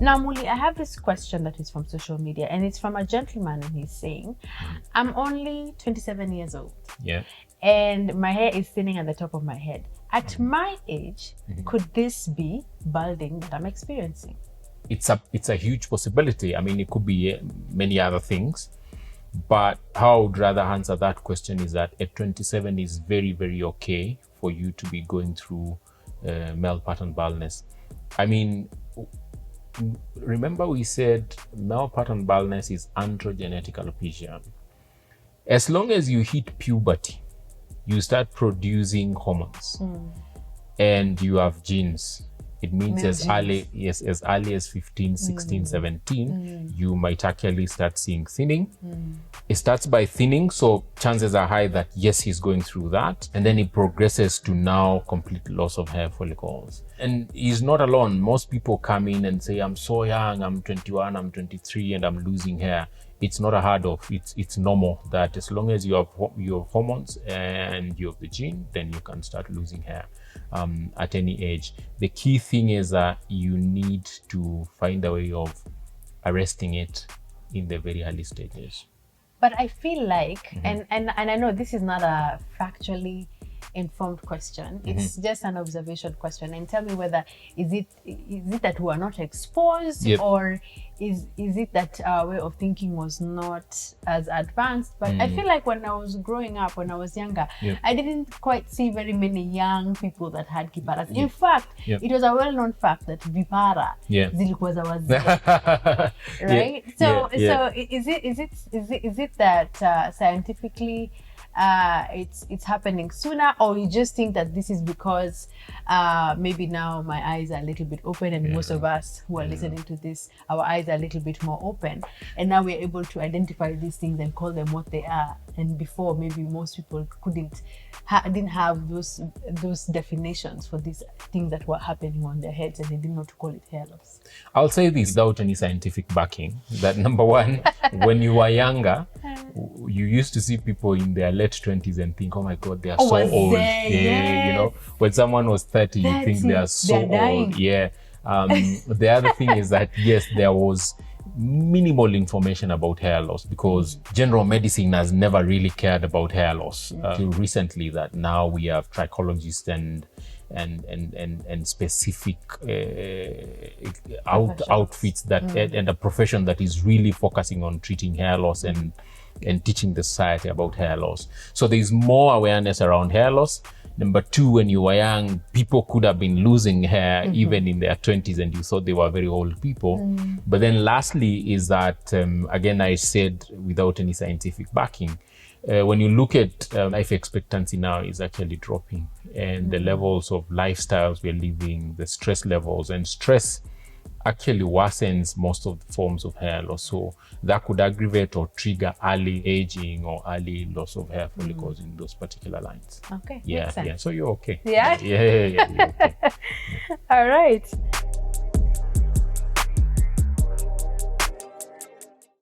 Now, Muli, I have this question that is from social media, and it's from a gentleman, and he's saying, I'm only 27 years old. Yeah. And my hair is thinning at the top of my head. At my age, could this be balding that I'm experiencing? It's a huge possibility. I mean, it could be many other things. But how I would rather answer that question is that at 27 is very, very okay for you to be going through male pattern baldness. I mean, remember we said male pattern baldness is androgenetic alopecia. As long as you hit puberty, you start producing hormones and you have genes. It means as early as 15, 16, 17, you might actually start seeing thinning. It starts by thinning, so chances are high that yes, he's going through that. And then it progresses to now complete loss of hair follicles. And he's not alone. Most people come in and say, I'm so young, I'm 21, I'm 23, and I'm losing hair. It's not a hard off. It's normal that as long as you have hormones and you have the gene, then you can start losing hair at any age. The key thing is that you need to find a way of arresting it in the very early stages. But I feel like, and I know this is not a factually informed question, it's just an observation question, and tell me whether is it that we are not exposed, or is it that our way of thinking was not as advanced? But I feel like when I was growing up, when I was younger, I didn't quite see very many young people that had kiparas. In fact, it was a well-known fact that vipara zilikuwa za wazee, right? So is it that scientifically it's happening sooner, or you just think that this is because maybe now my eyes are a little bit open, and most of us who are listening to this, our eyes are a little bit more open, and now we're able to identify these things and call them what they are, and before maybe most people didn't have those definitions for these things that were happening on their heads, and they didn't know to call it hair loss. I'll say this without any scientific backing, that number one, when you were younger, you used to see people in their late 20s and think, oh my God, they are so old. You know, when someone was 30, you think they are so old. The other thing is that, yes, there was minimal information about hair loss because general medicine has never really cared about hair loss till recently, that now we have trichologists and specific outfits that and a profession that is really focusing on treating hair loss and teaching the society about hair loss. So there is more awareness around hair loss. Number two, when you were young, people could have been losing hair even in their 20s and you thought they were very old people. But then lastly is that, again, I said without any scientific backing, when you look at life expectancy now is actually dropping, and the levels of lifestyles we're living, the stress levels, and stress actually worsens most of the forms of hair loss. So that could aggravate or trigger early aging or early loss of hair follicles in those particular lines. Okay. Yeah. So you're okay. Yeah? Yeah, you're okay. All right.